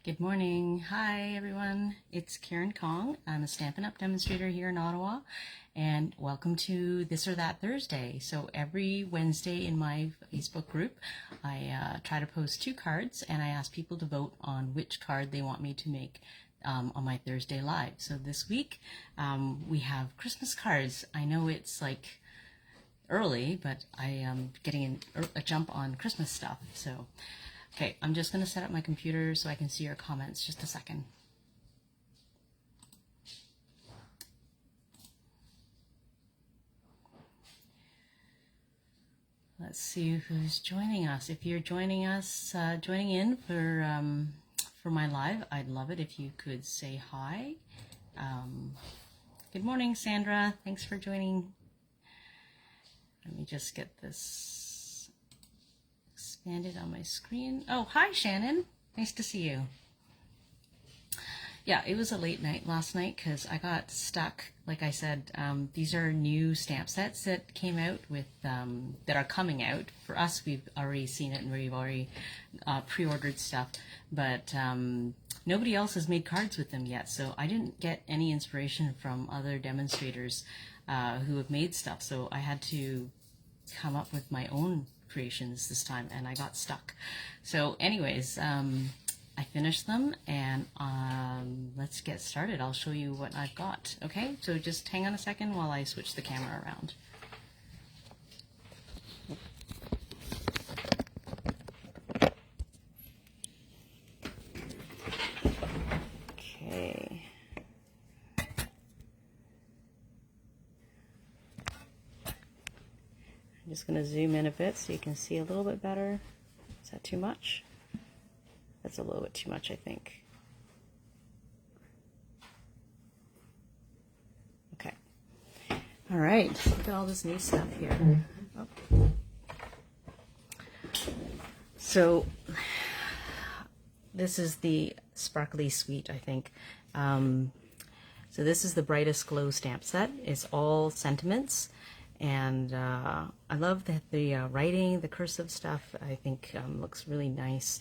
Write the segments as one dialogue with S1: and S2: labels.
S1: Good morning. Hi, everyone. It's Karen Kong. I'm a Stampin' Up! Demonstrator here in Ottawa, and welcome to This or That Thursday. So every Wednesday in my Facebook group, I try to post 2 cards, and I ask people to vote on which card they want me to make on my Thursday Live. So this week, we have Christmas cards. I know it's like early, but I am getting a jump on Christmas stuff. So okay, I'm just going to set up my computer so I can see your comments. Just a second. Let's see who's joining us. If you're joining us, joining in for my live, I'd love it if you could say hi. Good morning, Sandra. Thanks for joining. Let me just get this expanded on my screen. Oh, hi, Shannon. Nice to see you. Yeah, it was a late night last night because I got stuck. Like I said, these are new stamp sets that came out with, that are coming out. For us, we've already seen it and we've already pre-ordered stuff, but nobody else has made cards with them yet. So I didn't get any inspiration from other demonstrators who have made stuff. So I had to come up with my own creations this time, and I got stuck. So anyways, I finished them, and let's get started. I'll show you what I've got. Okay, so just hang on a second while I switch the camera around. Okay. I'm just going to zoom in a bit so you can see a little bit better. Is that too much? That's a little bit too much, I think. Okay. All right. Look at all this new stuff here. Oh. So this is the Sparkly Suite, I think. So this is the Brightest Glow stamp set. It's all sentiments. And I love that the writing, the cursive stuff, I think looks really nice.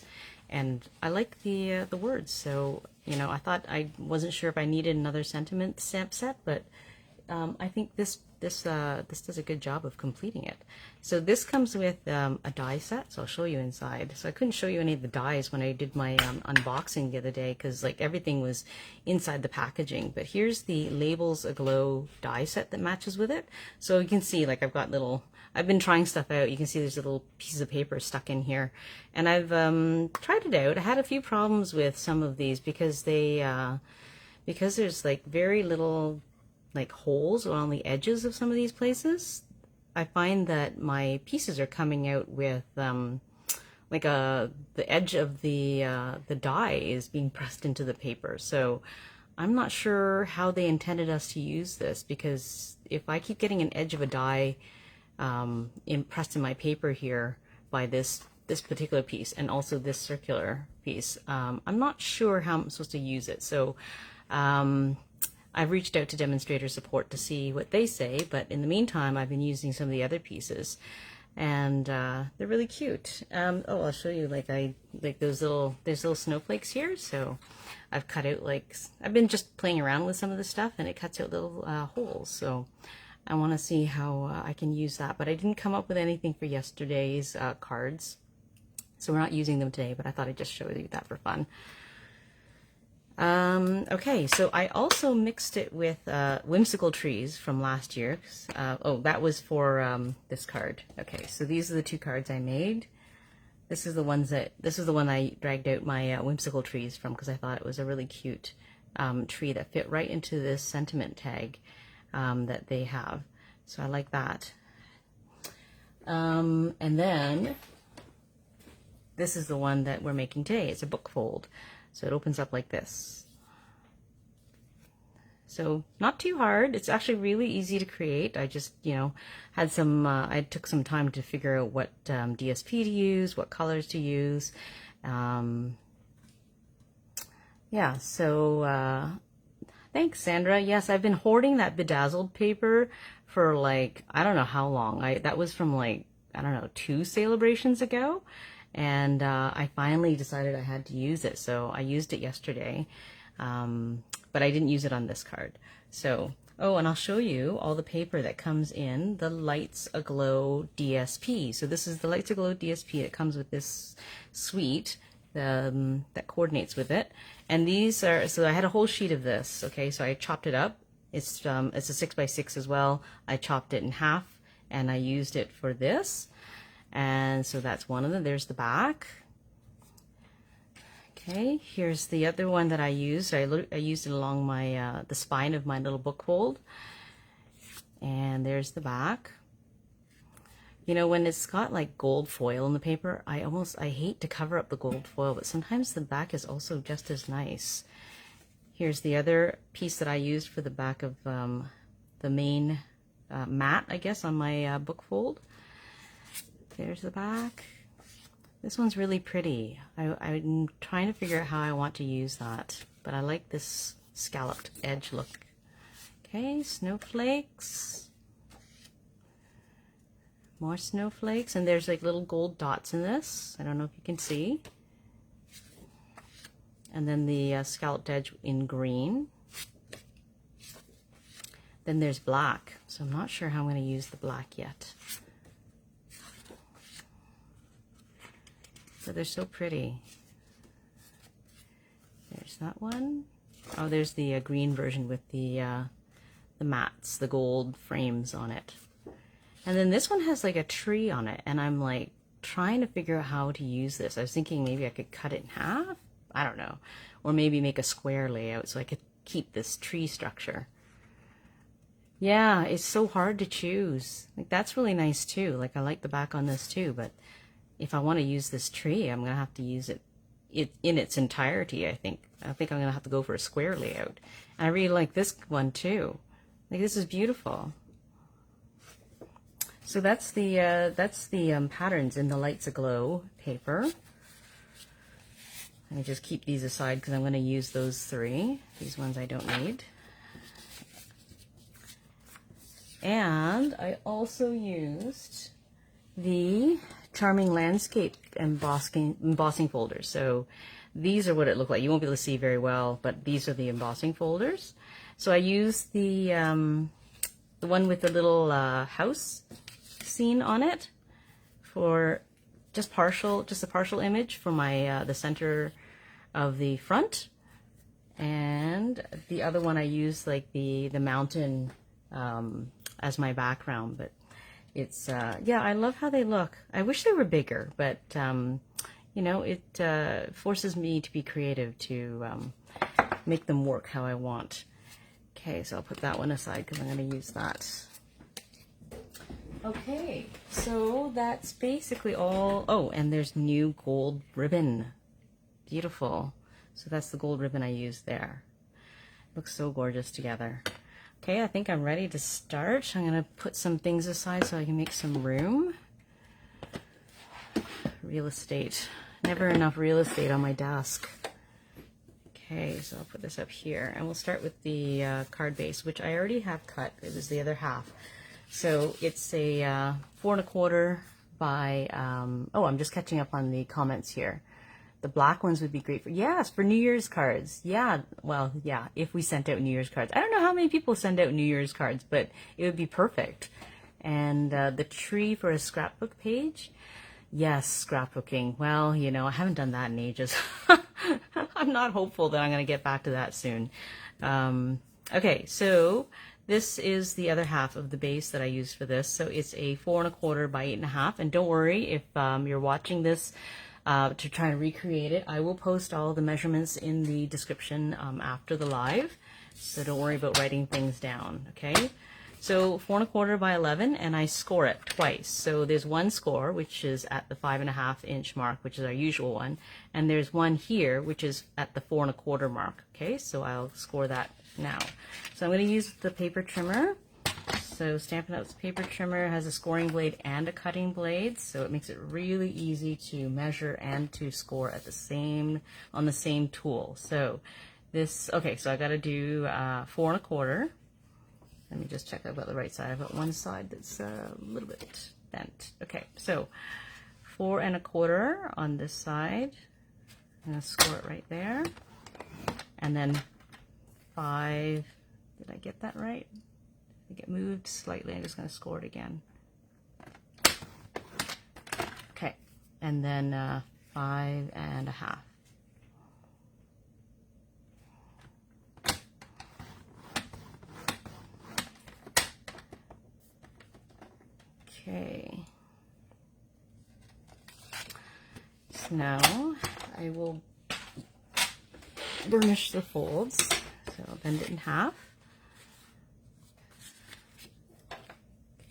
S1: And I like the words, so, you know, I thought I wasn't sure if I needed another sentiment stamp set, but I think this does a good job of completing it. So this comes with a die set, so I'll show you inside. So I couldn't show you any of the dies when I did my unboxing the other day, because like everything was inside the packaging. But here's the Labels Aglow die set that matches with it. So you can see, like, I've been trying stuff out. You can see there's a little piece of paper stuck in here, and I've tried it out. I had a few problems with some of these because because there's like very little like holes around the edges of some of these places. I find that my pieces are coming out with like the edge of the die is being pressed into the paper. So I'm not sure how they intended us to use this, because if I keep getting an edge of a die impressed in my paper here by this particular piece and also this circular piece, I'm not sure how I'm supposed to use it. So I've reached out to demonstrator support to see what they say, but in the meantime I've been using some of the other pieces, and they're really cute. Oh, I'll show you, like there's little snowflakes here, so I've cut out, like, I've been just playing around with some of the stuff, and it cuts out little holes, so I want to see how I can use that. But I didn't come up with anything for yesterday's cards, so we're not using them today, but I thought I'd just show you that for fun. Okay, so I also mixed it with Whimsical Trees from last year. Oh, that was for this card. Okay, so these are the 2 cards I made. This is the one I dragged out my Whimsical Trees from, because I thought it was a really cute tree that fit right into this sentiment tag that they have. So I like that. And then this is the one that we're making today. It's a book fold. So it opens up like this. So not too hard. It's actually really easy to create. I just, you know, had some, I took some time to figure out what DSP to use, what colors to use. Yeah, so thanks, Sandra. Yes, I've been hoarding that bedazzled paper for, like, I don't know how long. That was from, like, I don't know, 2 celebrations ago. and I finally decided I had to use it. So I used it yesterday, but I didn't use it on this card. So, oh, and I'll show you all the paper that comes in the Lights Aglow DSP. So this is the Lights Aglow DSP. It comes with this suite that coordinates with it. And these are, so I had a whole sheet of this. Okay, so I chopped it up. It's a 6x6 as well. I chopped it in half and I used it for this. And so that's one of them. There's the back. Okay, here's the other one that I used. I used it along my the spine of my little book fold. And there's the back. You know, when it's got like gold foil in the paper, I hate to cover up the gold foil, but sometimes the back is also just as nice. Here's the other piece that I used for the back of the main mat, I guess, on my book fold. There's the back. This one's really pretty. I'm trying to figure out how I want to use that, but I like this scalloped edge look. Okay, snowflakes. More snowflakes, and there's like little gold dots in this. I don't know if you can see. And then the scalloped edge in green. Then there's black. So I'm not sure how I'm going to use the black yet. But they're so pretty. There's that one. Oh, there's the green version with the mats, the gold frames on it. And then this one has like a tree on it, and I'm like trying to figure out how to use this. I was thinking maybe I could cut it in half. I don't know. Or maybe make a square layout so I could keep this tree structure. Yeah, it's so hard to choose. Like that's really nice too. Like I like the back on this too, but if I want to use this tree, I'm going to have to use it in its entirety, I think. I think I'm going to have to go for a square layout. And I really like this one too. Like this is beautiful. So that's the patterns in the Lights Aglow paper. Let me just keep these aside because I'm going to use those three. These ones I don't need. And I also used the Charming Landscape embossing folders. So these are what it looked like. You won't be able to see very well, but these are the embossing folders. So I used the one with the little house scene on it for just a partial image for my the center of the front, and the other one I used like the mountain as my background. But it's yeah, I love how they look. I wish they were bigger, but you know, it forces me to be creative to make them work how I want. Okay, so I'll put that one aside because I'm going to use that. Okay, so that's basically all. Oh, and there's new gold ribbon. Beautiful. So that's the gold ribbon I used there. Looks so gorgeous together. Okay, I think I'm ready to start. I'm going to put some things aside so I can make some room. Real estate. Never enough real estate on my desk. Okay, so I'll put this up here. And we'll start with the card base, which I already have cut. It was the other half. So it's a 4 1/4 by, oh, I'm just catching up on the comments here. The black ones would be great for, yes, for New Year's cards. Yeah, well, yeah, if we sent out New Year's cards. I don't know how many people send out New Year's cards, but it would be perfect. And the tree for a scrapbook page. Yes, scrapbooking. Well, you know, I haven't done that in ages. I'm not hopeful that I'm going to get back to that soon. Okay, so this is the other half of the base that I used for this. So it's a 4 1/4 by 8 1/2. And don't worry if you're watching this to try and recreate it. I will post all the measurements in the description after the live. So don't worry about writing things down, okay? So 4 1/4 by 11, and I score it twice. So there's one score, which is at the 5 1/2 inch mark, which is our usual one. And there's one here, which is at the 4 1/4 mark. Okay, so I'll score that now. So I'm going to use the paper trimmer. So Stamparatus paper trimmer has a scoring blade and a cutting blade, so it makes it really easy to measure and to score at the same, on the same tool. So this, okay, so I got to do 4 1/4. Let me just check I've got the right side. I've got one side that's a little bit bent. Okay, so 4 1/4 on this side. I'm going to score it right there. And then 5, did I get that right? I think it moved slightly. I'm just going to score it again. Okay, and then 5 1/2. Okay, so now I will burnish the folds. So I'll bend it in half.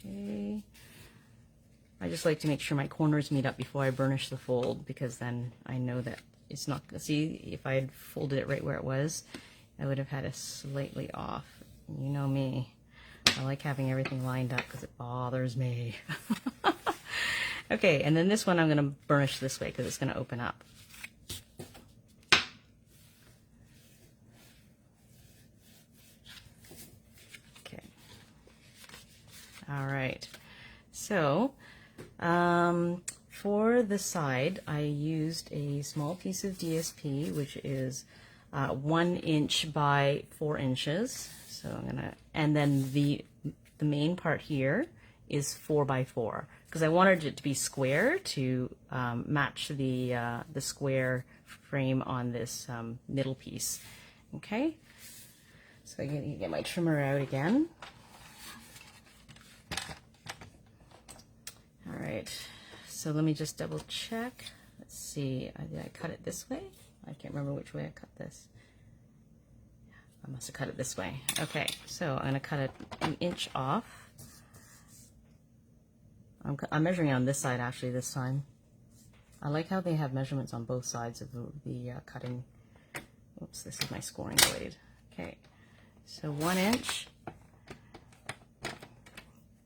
S1: Okay, I just like to make sure my corners meet up before I burnish the fold, because then I know that it's not, see, if I had folded it right where it was, I would have had it slightly off. You know me, I like having everything lined up because it bothers me. Okay, and then this one I'm going to burnish this way because it's going to open up. Okay. All right. So, for the side, I used a small piece of DSP, which is 1 inch by 4 inches. So I'm gonna, and then the main part here is 4 by 4 because I wanted it to be square to match the square frame on this middle piece. Okay, so I get my trimmer out again. All right, so let me just double check. Let's see, did I cut it this way? I can't remember which way I cut this. I must have cut it this way. Okay, so I'm going to cut it 1 inch off. I'm measuring on this side actually this time. I like how they have measurements on both sides of the cutting. Oops, this is my scoring blade. Okay, so 1 inch.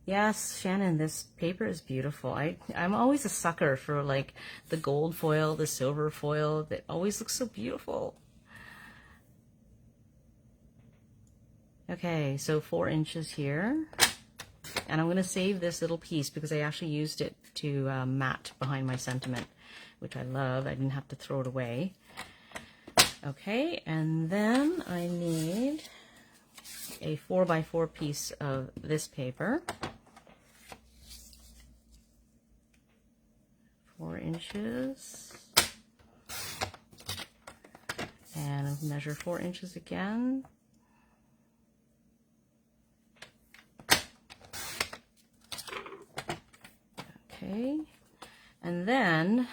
S1: Yes, Shannon, this paper is beautiful. I'm always a sucker for like the gold foil, the silver foil. That always looks so beautiful. Okay, so 4 inches here. And I'm going to save this little piece because I actually used it to mat behind my sentiment, which I love. I didn't have to throw it away. Okay, and then I need a 4 by 4 piece of this paper. 4 inches. And I'll measure 4 inches again. Okay, and then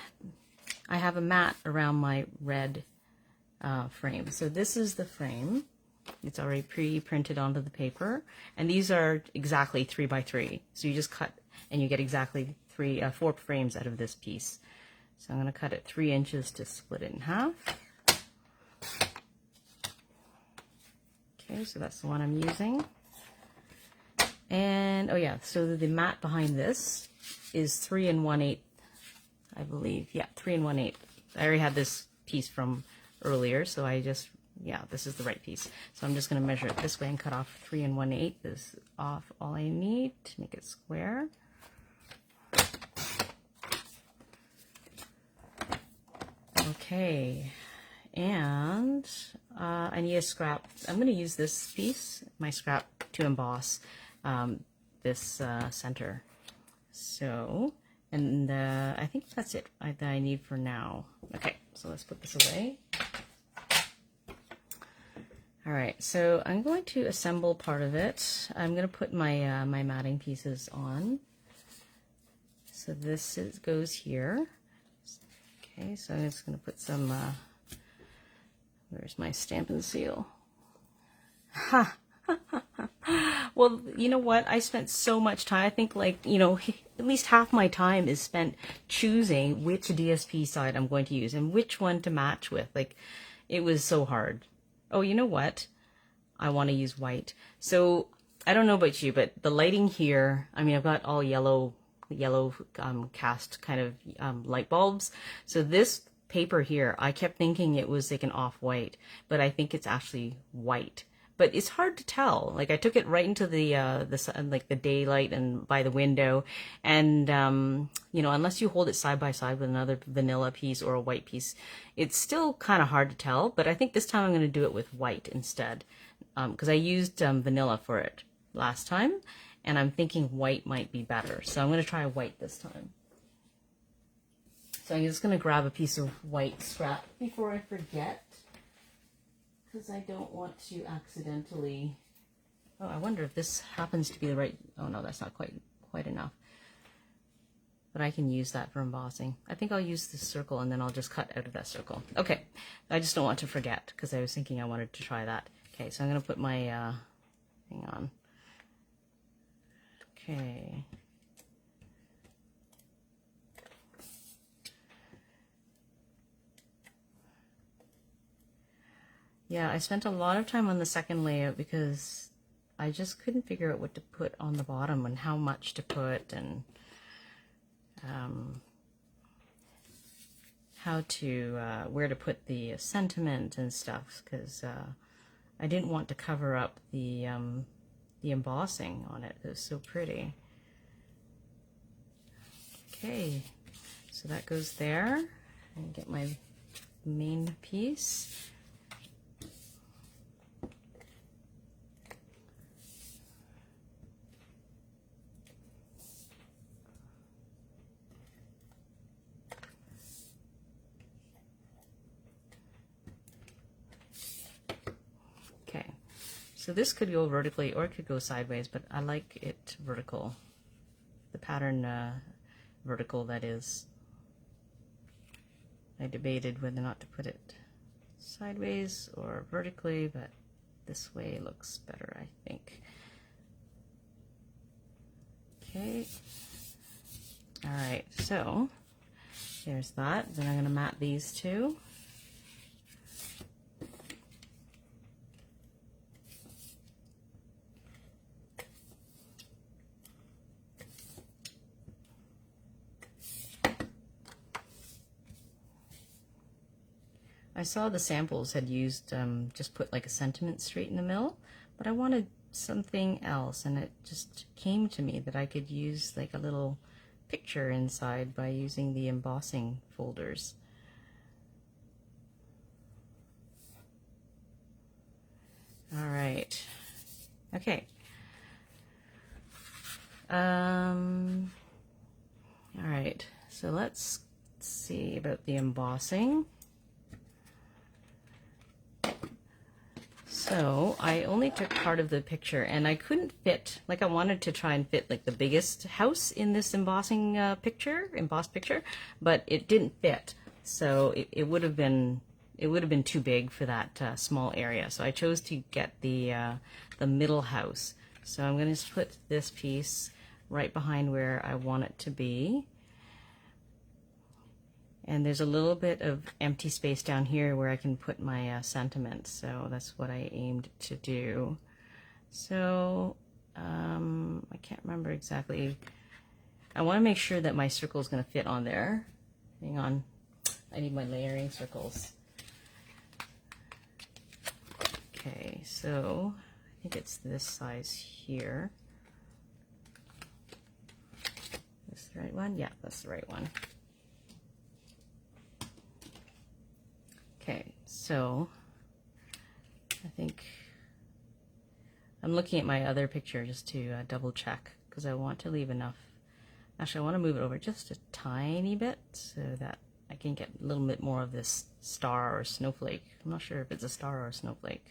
S1: I have a mat around my red frame. So this is the frame. It's already pre-printed onto the paper, and these are exactly 3 by 3. So you just cut, and you get exactly 4 frames out of this piece. So I'm going to cut it 3 inches to split it in half. Okay, so that's the one I'm using. And oh yeah, so the mat behind this is 3 1/8, I believe. Yeah, 3 1/8. I already had this piece from earlier, so I just, yeah, this is the right piece. So I'm just going to measure it this way and cut off 3 1/8. This is off all I need to make it square. Okay, and I need a scrap. I'm going to use this piece, my scrap, to emboss this center. So, and I think that's it that I need for now. Okay, so let's put this away. All right, so I'm going to assemble part of it. I'm going to put my my matting pieces on. So this goes here. Okay, so I'm just going to put some, where's my stamp and seal? Ha! Well, you know what? I spent so much time. I think, like, you know, at least half my time is spent choosing which DSP side I'm going to use and which one to match with. Like, it was so hard. Oh, you know what? I want to use white. So, I don't know about you, but the lighting here, I mean, I've got all yellow cast kind of light bulbs. So this paper here, I kept thinking it was like an off-white, but I think it's actually white. but it's hard to tell. Like I took it right into the sun, like the daylight and by the window, and you know, unless you hold it side by side with another vanilla piece or a white piece, it's still kind of hard to tell. But I think this time I'm going to do it with white instead, because I used vanilla for it last time, and I'm thinking white might be better. So I'm going to try white this time. So I'm just going to grab a piece of white scrap before I forget, because I don't want to accidentally, oh, I wonder if this happens to be the right, oh no, that's not quite enough. But I can use that for embossing. I think I'll use this circle and then I'll just cut out of that circle. Okay, I just don't want to forget because I was thinking I wanted to try that. Okay, so I'm going to put my, hang on. Okay. Yeah, I spent a lot of time on the second layout because I just couldn't figure out what to put on the bottom and how much to put, and how to, where to put the sentiment and stuff, because I didn't want to cover up the embossing on it. It was so pretty. Okay, so that goes there. And get my main piece. So this could go vertically or it could go sideways, but I like it vertical. The pattern vertical, that is. I debated whether or not to put it sideways or vertically, but this way looks better, I think. Okay. All right, so there's that. Then I'm going to mat these two. I saw the samples had used, just put like a sentiment straight in the middle, but I wanted something else, and it just came to me that I could use like a little picture inside by using the embossing folders. All right. Okay. All right. So let's see about the embossing. So I only took part of the picture, and I couldn't fit, like I wanted to try and fit like the biggest house in this embossing embossed picture, but it didn't fit. So it would have been too big for that small area. So I chose to get the middle house. So I'm going to just put this piece right behind where I want it to be. And there's a little bit of empty space down here where I can put my sentiment. So that's what I aimed to do. So I can't remember exactly. I want to make sure that my circle is going to fit on there. Hang on. I need my layering circles. Okay, so I think it's this size here. Is this the right one? Yeah, that's the right one. Okay, so I think I'm looking at my other picture just to double check, because I want to leave enough. Actually, I want to move it over just a tiny bit so that I can get a little bit more of this star or snowflake. I'm not sure if it's a star or a snowflake.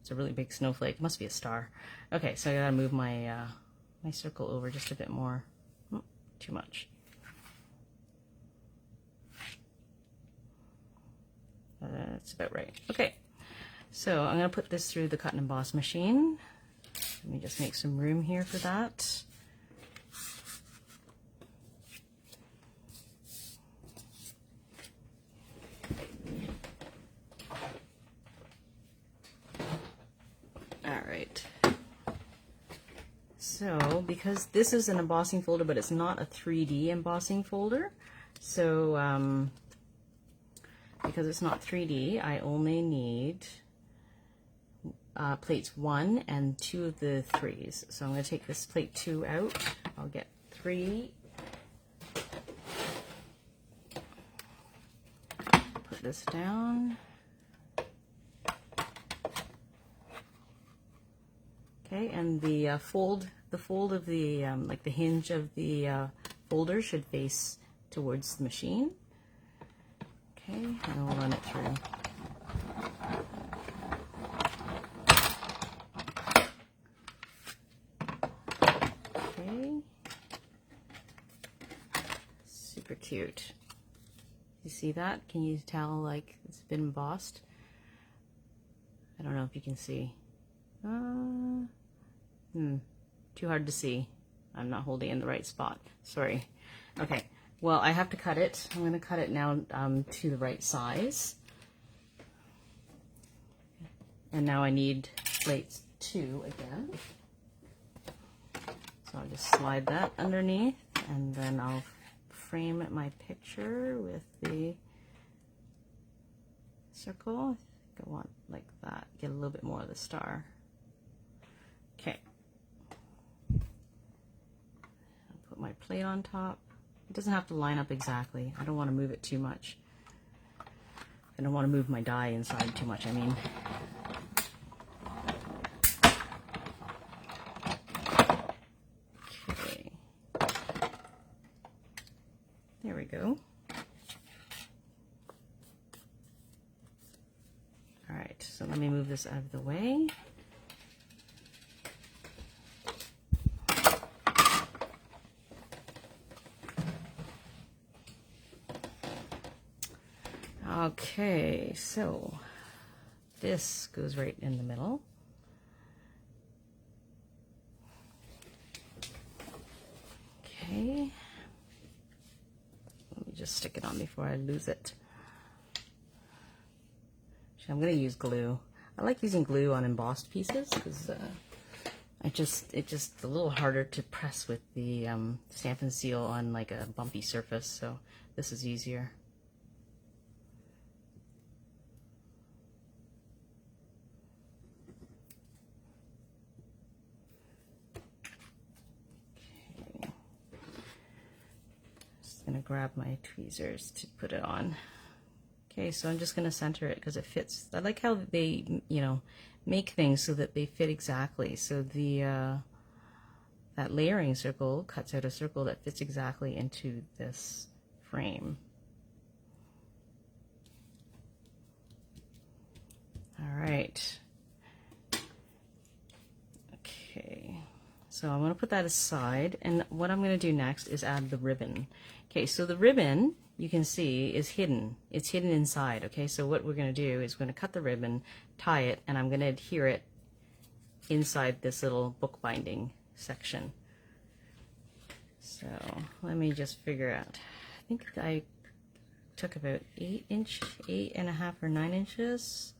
S1: It's a really big snowflake. It must be a star. Okay, so I gotta move my my circle over just a bit more. Too much. That's about right. Okay, so I'm going to put this through the cut and emboss machine. Let me just make some room here for that. All right. So, because this is an embossing folder, but it's not a 3D embossing folder, so because it's not 3D, I only need plates 1 and 2 of the 3s. So I'm going to take this plate 2 out. I'll get 3. Put this down. Okay, and the fold of the like the hinge of the folder should face towards the machine. Okay, and we'll run it through. Okay, super cute. You see that? Can you tell like it's been embossed? I don't know if you can see. Too hard to see. I'm not holding in the right spot. Sorry. Okay. Well, I have to cut it. I'm going to cut it now to the right size. And now I need plates 2 again. So I'll just slide that underneath, and then I'll frame my picture with the circle. I think I want like that. Get a little bit more of the star. Okay. I'll put my plate on top. It doesn't have to line up exactly. I don't want to move it too much. I don't want to move my die inside too much, I mean. Okay. There we go. All right, so let me move this out of the way. Okay, so this goes right in the middle. Okay, let me just stick it on before I lose it. Actually, I'm going to use glue. I like using glue on embossed pieces because it's just a little harder to press with the stamp and seal on like a bumpy surface, so this is easier. Gonna grab my tweezers to put it on. Okay, so I'm just gonna center it because it fits. I like how they, you know, make things so that they fit exactly. So the that layering circle cuts out a circle that fits exactly into this frame. All right. Okay. So I'm going to put that aside, and what I'm going to do next is add the ribbon. Okay, so the ribbon, you can see, is hidden. It's hidden inside, okay? So what we're going to do is we're going to cut the ribbon, tie it, and I'm going to adhere it inside this little bookbinding section. So let me just figure out. I think I took about 8.5 or 9 inches.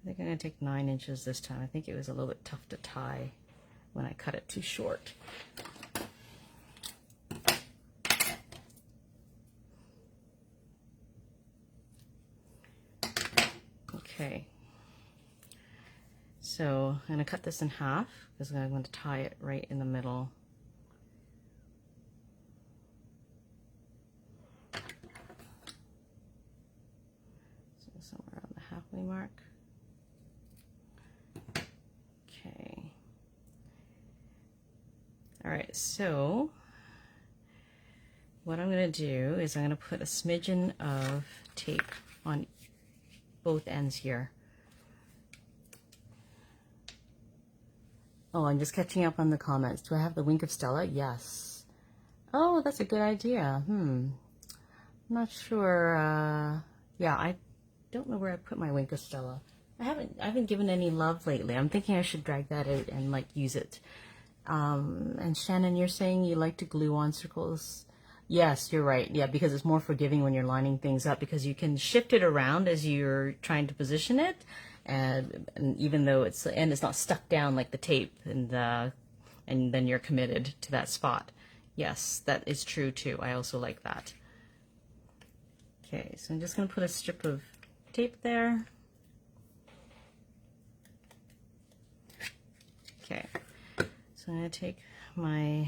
S1: I think I'm going to take 9 inches this time. I think it was a little bit tough to tie when I cut it too short. Okay, so I'm going to cut this in half because I'm going to tie it right in the middle. So somewhere around the halfway mark. Okay. All right, so what I'm going to do is I'm going to put a smidgen of tape on both ends here. Oh, I'm just catching up on the comments. Do I have the Wink of Stella? Yes. Oh, that's a good idea. I'm not sure. Yeah, I don't know where I put my Wink of Stella. I haven't given any love lately. I'm thinking I should drag that out and like use it. And Shannon, you're saying you like to glue on circles. Yes, you're right. Yeah, because it's more forgiving when you're lining things up because you can shift it around as you're trying to position it, and even though it's not stuck down like the tape, and then you're committed to that spot. Yes, that is true too. I also like that. Okay, so I'm just going to put a strip of tape there. So I'm going to take my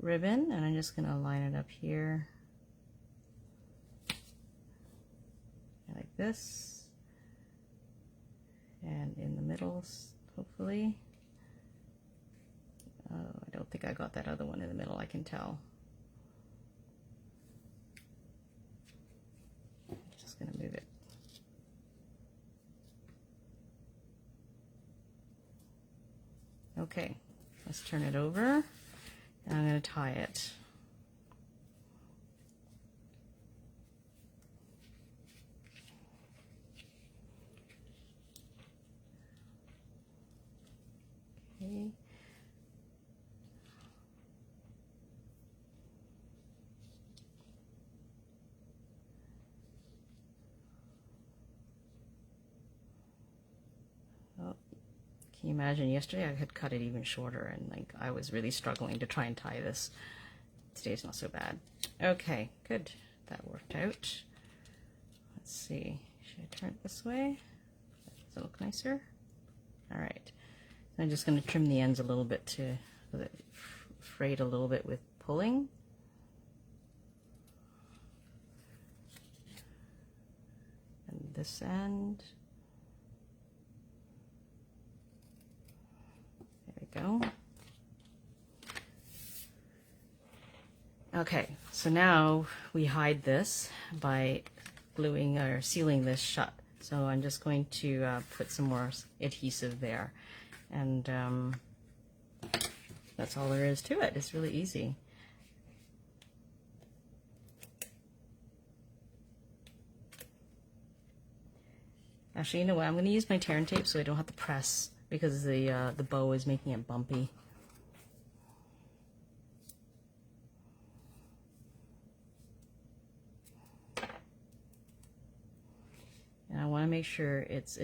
S1: ribbon and I'm just going to line it up here like this, and in the middle, hopefully. Oh, I don't think I got that other one in the middle, I can tell. I'm just going to move it. Okay, let's turn it over, and I'm going to tie it. Okay. Can you imagine, yesterday I had cut it even shorter, and like I was really struggling to try and tie this. Today's not so bad. Okay, good. That worked out. Let's see. Should I turn it this way? Does it look nicer? All right. I'm just going to trim the ends a little bit to frayed a little bit with pulling. And this end. Go. Okay, so now we hide this by gluing or sealing this shut. So I'm just going to put some more adhesive there, and that's all there is to it. It's really easy. Actually, you know what? I'm going to use my tear and tape so I don't have to press, because the bow is making it bumpy. And I want to make sure it's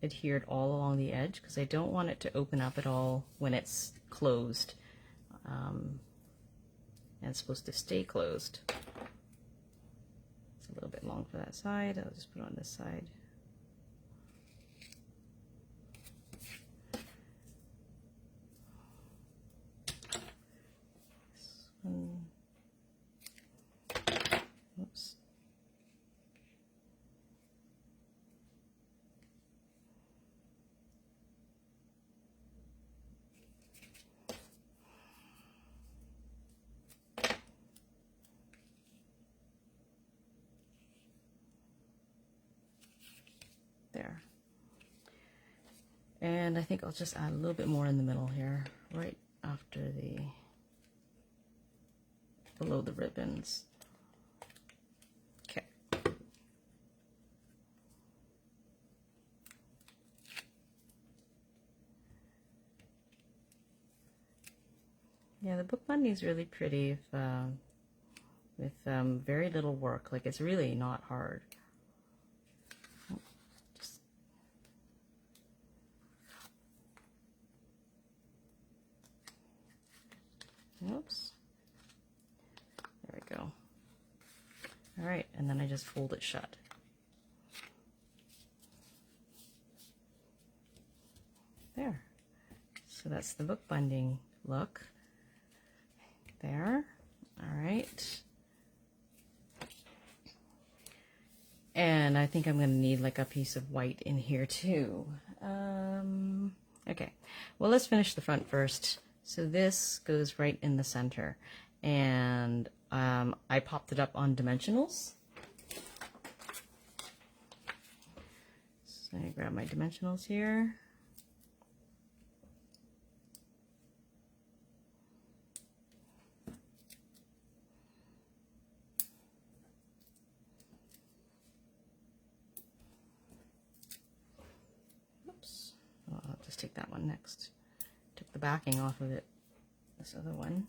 S1: adhered all along the edge, because I don't want it to open up at all when it's closed. And it's supposed to stay closed. It's a little bit long for that side. I'll just put it on this side. Oops. There. And I think I'll just add a little bit more in the middle here, right after below the ribbons. Okay. Yeah, the book binding is really pretty with very little work. Like, it's really not hard. Just oops. There we go. All right, and then I just fold it shut. There. So that's the book binding look. There. All right. And I think I'm going to need like a piece of white in here too. Okay. Well, let's finish the front first. So this goes right in the center. And I popped it up on dimensionals. So I grab my dimensionals here. Oops. Oh, I'll just take that one next. Took the backing off of it. This other one.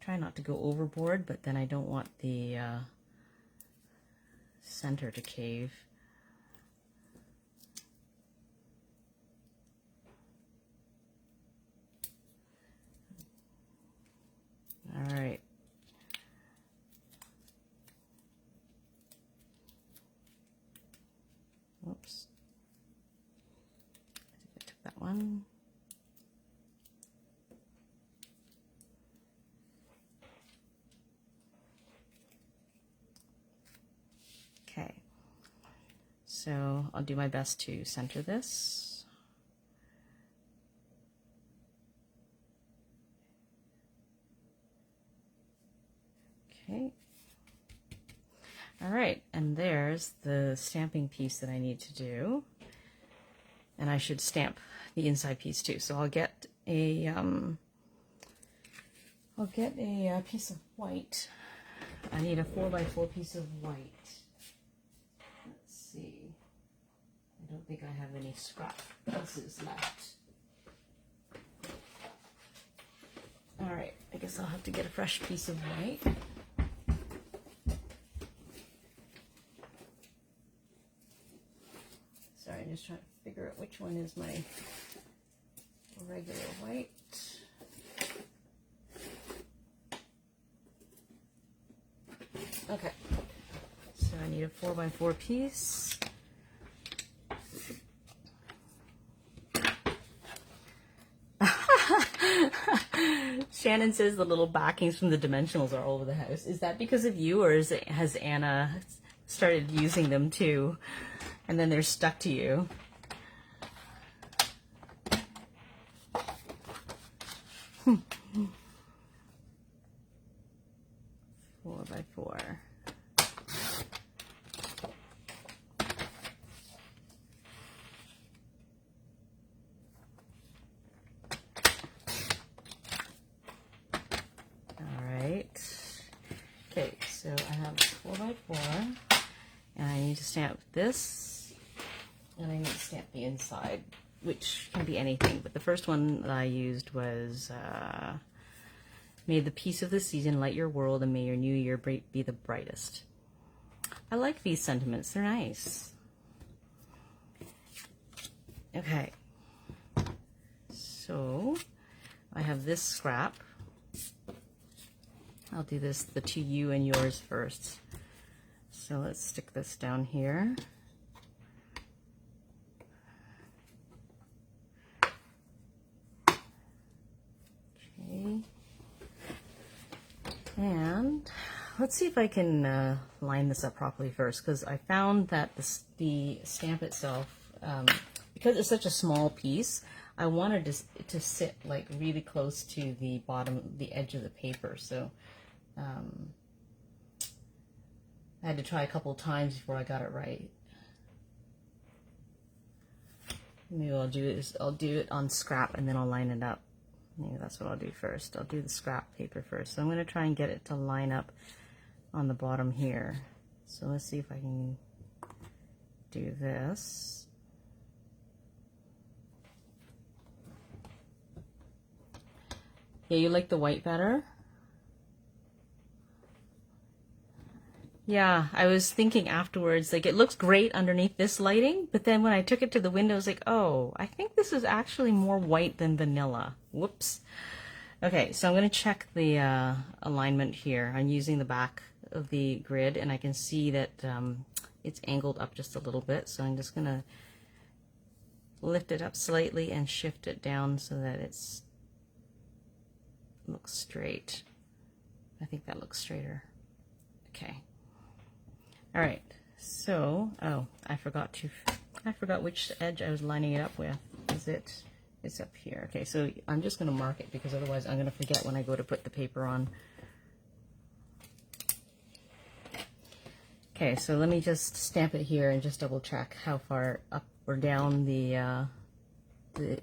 S1: Try not to go overboard, but then I don't want the center to cave. All right. Oops. So I'll do my best to center this. Okay. All right, and there's the stamping piece that I need to do. And I should stamp the inside piece too. So I'll get a piece of white. I need a 4x4 piece of white. Let's see. I don't think I have any scrap pieces left. All right, I guess I'll have to get a fresh piece of white. Sorry, I'm just trying to figure out which one is my regular white. Okay, so I need a 4x4 piece. Shannon says the little backings from the dimensionals are all over the house. Is that because of you, or has Anna started using them too, and then they're stuck to you? Four by four. Okay, so I have 4x4, and I need to stamp this, and I need to stamp the inside, which can be anything, but the first one that I used was, may the peace of the season light your world, and may your new year be the brightest. I like these sentiments, they're nice. Okay, so I have this scrap. I'll do this, the to you and yours first. So let's stick this down here. Okay. And let's see if I can line this up properly first, because I found that the stamp itself, because it's such a small piece, I wanted to sit like really close to the bottom, the edge of the paper. So I had to try a couple times before I got it right. Maybe what I'll do is I'll do it on scrap and then I'll line it up. Maybe that's what I'll do first. I'll do the scrap paper first. So I'm going to try and get it to line up on the bottom here. So let's see if I can do this. Yeah, you like the white better? Yeah, I was thinking afterwards, like it looks great underneath this lighting, but then when I took it to the window, I was like, oh, I think this is actually more white than vanilla. Whoops. Okay, so I'm going to check the alignment here. I'm using the back of the grid, and I can see that it's angled up just a little bit, so I'm just going to lift it up slightly and shift it down so that it's looks straight. I think that looks straighter. Okay. All right, so, oh, I forgot which edge I was lining it up with. It's up here. Okay, so I'm just gonna mark it because otherwise I'm gonna forget when I go to put the paper on. Okay, so let me just stamp it here and just double check how far up or down the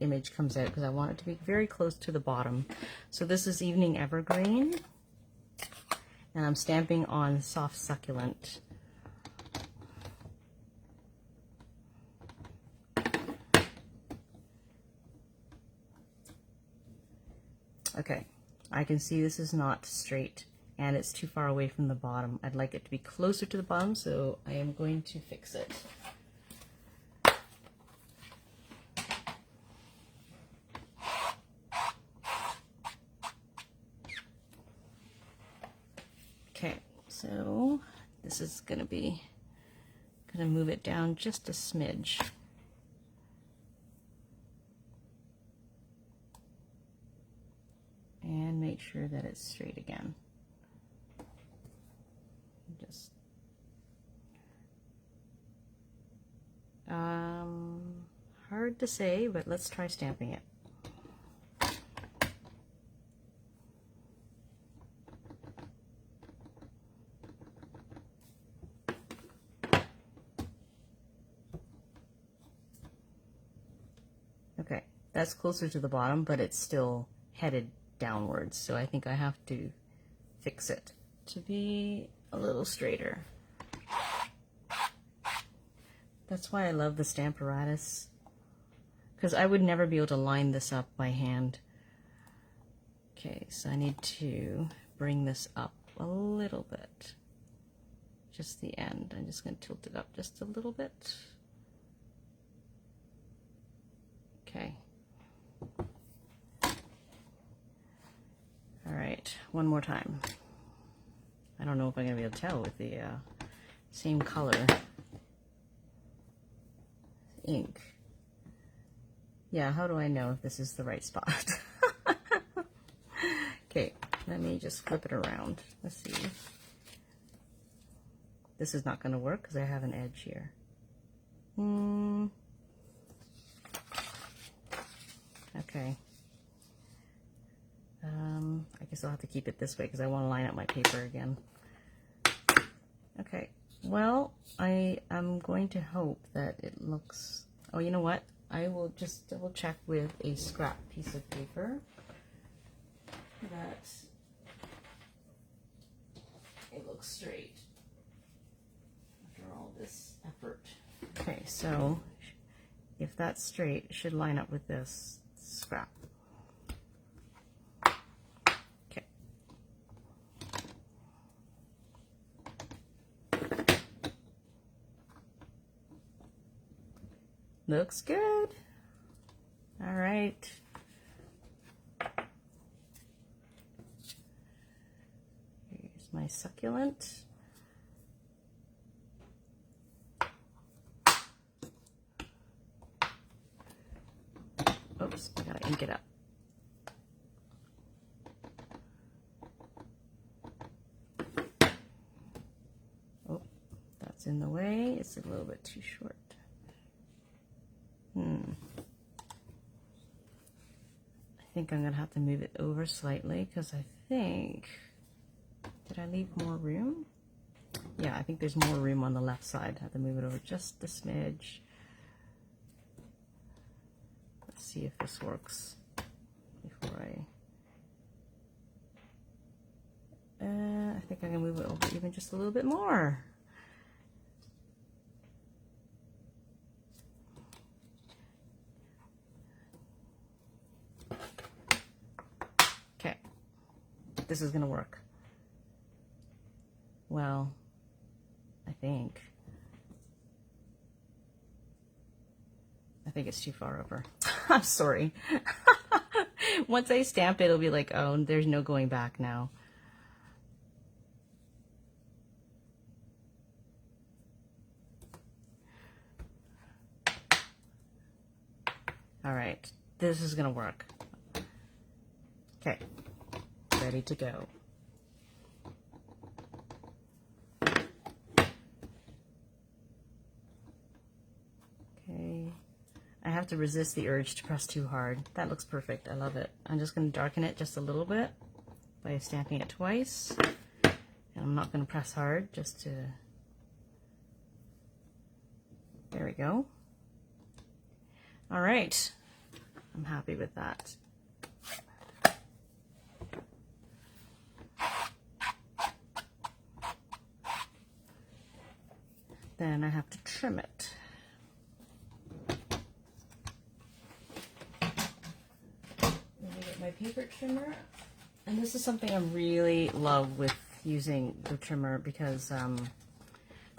S1: image comes out, because I want it to be very close to the bottom. So this is Evening Evergreen, and I'm stamping on Soft Succulent. Okay, I can see this is not straight and it's too far away from the bottom. I'd like it to be closer to the bottom, so I am going to fix it. Okay, so this is gonna move it down just a smidge. And make sure that it's straight again. Just hard to say, but let's try stamping it. Okay, that's closer to the bottom, but it's still headed downwards, so I think I have to fix it to be a little straighter. That's why I love the Stamparatus, because I would never be able to line this up by hand. Okay, so I need to bring this up a little bit. Just the end. I'm just going to tilt it up just a little bit. Okay. All right, one more time. I don't know if I'm going to be able to tell with the same color ink. Yeah, how do I know if this is the right spot? Okay, let me just flip it around. Let's see. This is not going to work because I have an edge here. Okay. I guess I'll have to keep it this way because I want to line up my paper again. Okay. Well, I am going to hope that it looks... Oh, you know what? I will just double check with a scrap piece of paper that it looks straight after all this effort. Okay, so if that's straight, it should line up with this scrap. Okay. Looks good. All right. Here's my succulent. Oops, I gotta ink it up. Oh, that's in the way. It's a little bit too short. I think I'm gonna have to move it over slightly because I think, did I leave more room? Yeah, I think there's more room on the left side. I have to move it over just a smidge. Let's see if this works before I think I'm gonna move it over even just a little bit more. Okay, this is gonna work. Well, I think it's too far over. I'm sorry. Once I stamp it, it'll be like, oh, there's no going back now. All right, this is gonna work. Okay, ready to go. Okay, I have to resist the urge to press too hard. That looks perfect. I love it. I'm just going to darken it just a little bit by stamping it twice. And I'm not going to press hard, just to... There we go. All right. I'm happy with that. Then I have to trim it. My paper trimmer, and this is something I really love with using the trimmer because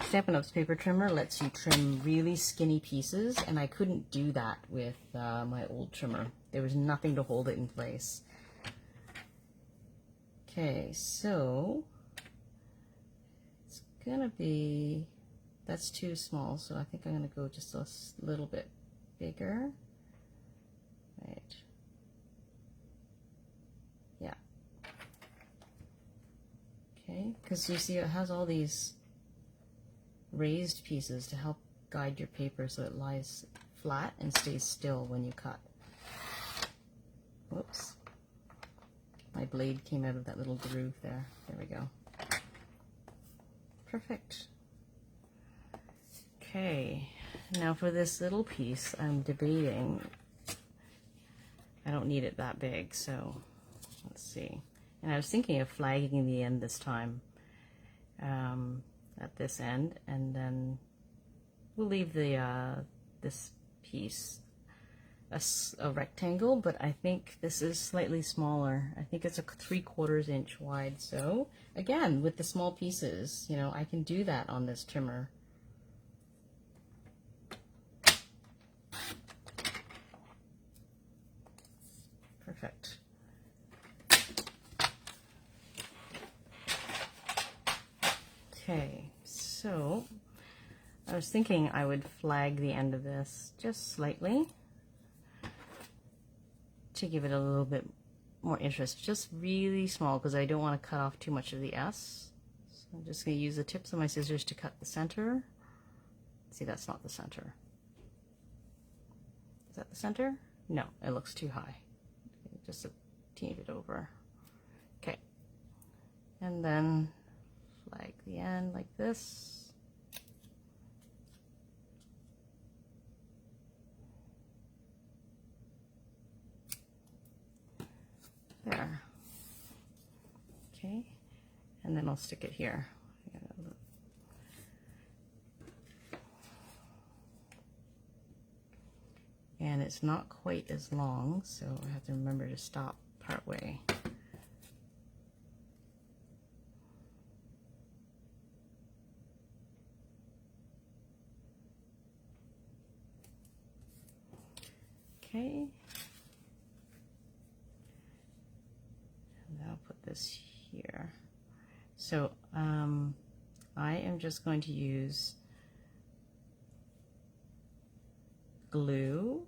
S1: Stampin' Up's paper trimmer lets you trim really skinny pieces, and I couldn't do that with my old trimmer. There was nothing to hold it in place. Okay, so it's gonna be, that's too small, so I think I'm gonna go just a little bit bigger. Right. Yeah. Okay, because you see it has all these raised pieces to help guide your paper so it lies flat and stays still when you cut. Whoops. My blade came out of that little groove there. There we go. Perfect. Okay, now for this little piece, I'm debating. I don't need it that big, so let's see. And I was thinking of flagging the end this time at this end, and then we'll leave the this piece a rectangle, but I think this is slightly smaller. I think it's a 3/4 inch wide. So again, with the small pieces, you know, I can do that on this trimmer. Perfect. Okay, so I was thinking I would flag the end of this just slightly to give it a little bit more interest, just really small because I don't want to cut off too much of the S. So I'm just going to use the tips of my scissors to cut the center. See, that's not the center. Is that the center? No, it looks too high. Just a teeny bit over. Okay, and then flag the end like this. There. Okay, and then I'll stick it here. And it's not quite as long, so I have to remember to stop part way. Okay. And I'll put this here. So I am just going to use glue.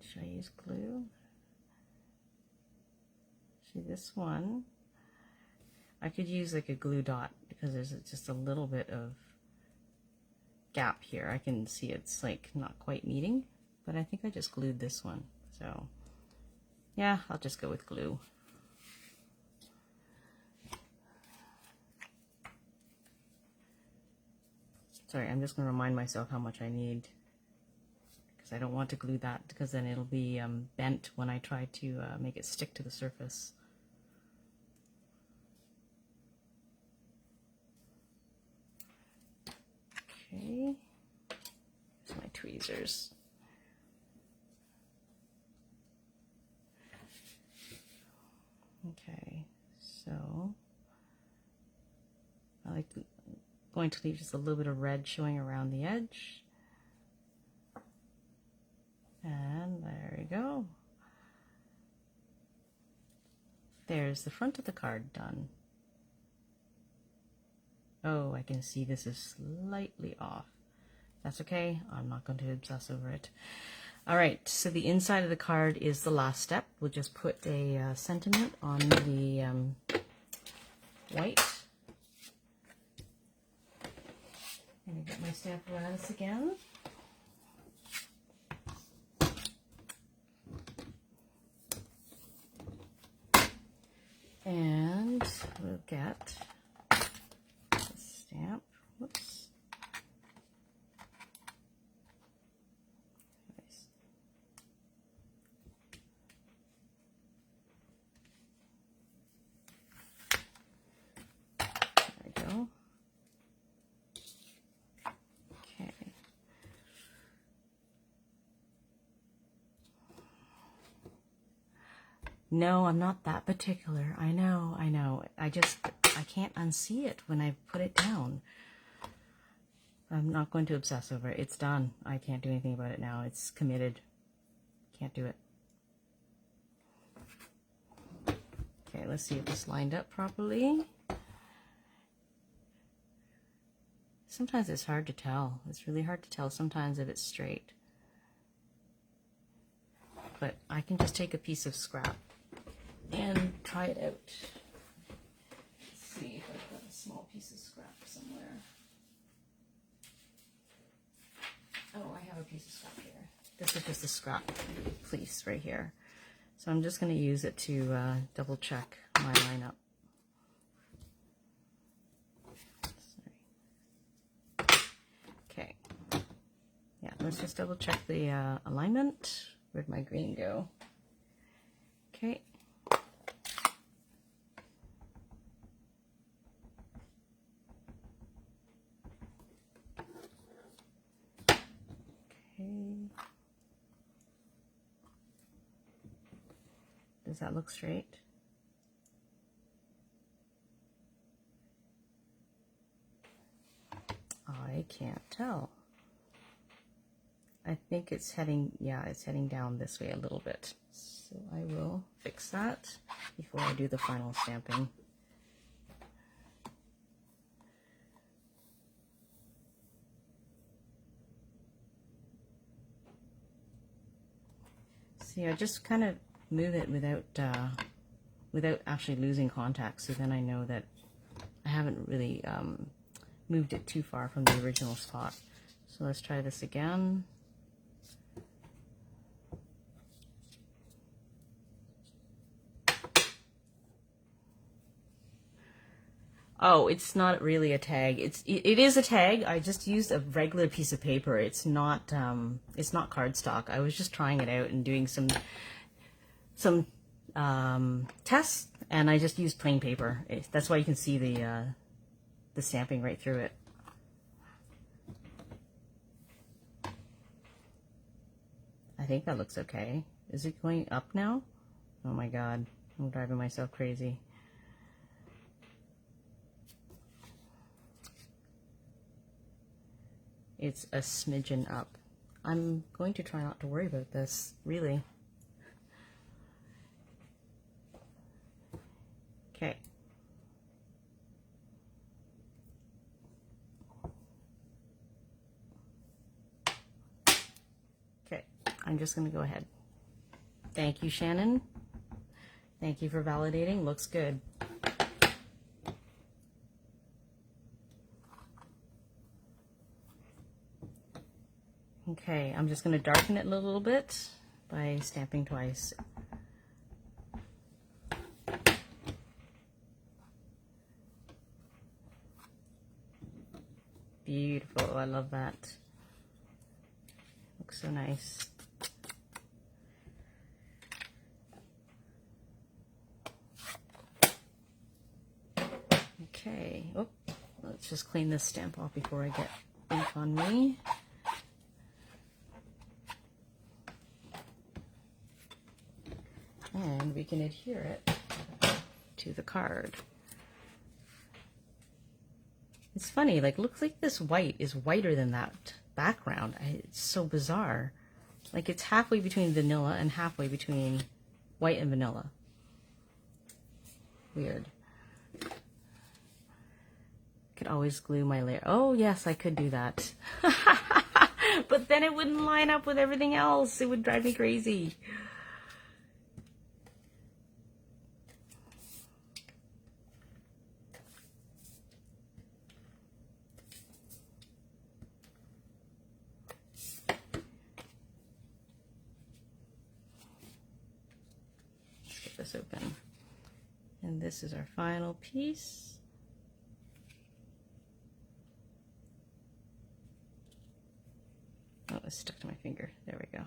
S1: Should I use glue? See this one? I could use like a glue dot because there's just a little bit of gap here. I can see it's like not quite meeting, but I think I just glued this one. So yeah, I'll just go with glue. Sorry, I'm just going to remind myself how much I need, because I don't want to glue that, because then it'll be bent when I try to make it stick to the surface. Okay, here's my tweezers. Okay, so I like to going to leave just a little bit of red showing around the edge. And there we go. There's the front of the card done. Oh, I can see this is slightly off. That's okay. I'm not going to obsess over it. All right, so the inside of the card is the last step. We'll just put a sentiment on the white. I'm going to get my Stamparatus again. And we'll get the stamp. Whoops. There we go. Okay. No, I'm not that particular. I know. I can't unsee it when I put it down. I'm not going to obsess over it. It's done. I can't do anything about it now. It's committed. Can't do it. Okay, let's see if this lined up properly. Sometimes it's hard to tell. It's really hard to tell sometimes if it's straight. But I can just take a piece of scrap and try it out. Let's see if I've got a small piece of scrap somewhere. Oh, I have a piece of scrap here. This is just a scrap piece right here. So I'm just going to use it to double check my lineup. Okay. Yeah, let's just double check the alignment. Where'd my green go? Okay. Does that look straight? I can't tell. I think it's heading, yeah, it's heading down this way a little bit. So I will fix that before I do the final stamping. See, I just kind of move it without actually losing contact, so then I know that I haven't really moved it too far from the original spot. So let's try this again. Oh, it's not really a tag. It is a tag. I just used a regular piece of paper. It's not cardstock. I was just trying it out and doing some tests, and I just used plain paper. That's why you can see the stamping right through it. I think that looks okay. Is it going up now? Oh my god, I'm driving myself crazy. It's a smidgen up. I'm going to try not to worry about this, really. Okay. Okay, I'm just going to go ahead. Thank you, Shannon. Thank you for validating. Looks good. Okay, I'm just going to darken it a little bit by stamping twice. Beautiful, I love that. Looks so nice. Okay, oh, let's just clean this stamp off before I get ink on me. And we can adhere it to the card. It's funny, like, looks like this white is whiter than that background. It's so bizarre. Like, it's halfway between vanilla and halfway between white and vanilla. Weird. Could always glue my layer. Oh, yes, I could do that. But then it wouldn't line up with everything else. It would drive me crazy. This open, and this is our final piece. Oh, it's stuck to my finger. There we go.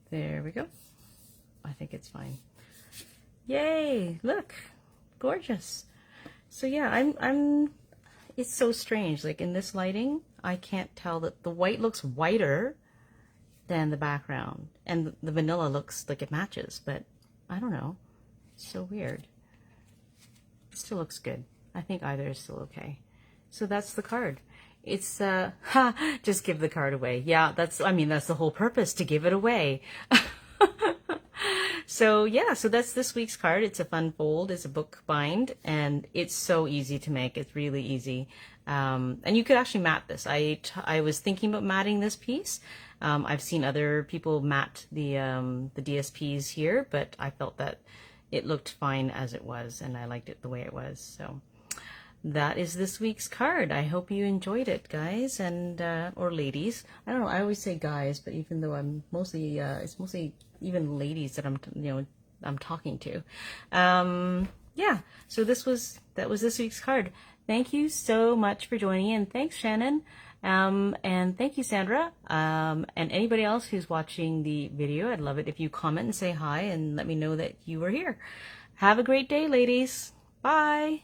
S1: There we go. I think it's fine. Yay! Look, gorgeous. So yeah, I'm. It's so strange. Like, in this lighting, I can't tell that the white looks whiter than the background, and the vanilla looks like it matches, but I don't know. It's so weird. It still looks good. I think either is still okay. So that's the card. It's just give the card away. Yeah, I mean that's the whole purpose, to give it away. So yeah, so that's this week's card. It's a fun fold. It's a book bind, and it's so easy to make. It's really easy. And you could actually mat this. I was thinking about matting this piece. I've seen other people mat the DSPs here, but I felt that it looked fine as it was, and I liked it the way it was. So that is this week's card. I hope you enjoyed it, guys, and or ladies. I don't know. I always say guys, but even though I'm mostly it's mostly even ladies that I'm talking to. Yeah. So that was this week's card. Thank you so much for joining in. Thanks, Shannon. And thank you, Sandra. And anybody else who's watching the video, I'd love it if you comment and say hi and let me know that you were here. Have a great day, ladies. Bye.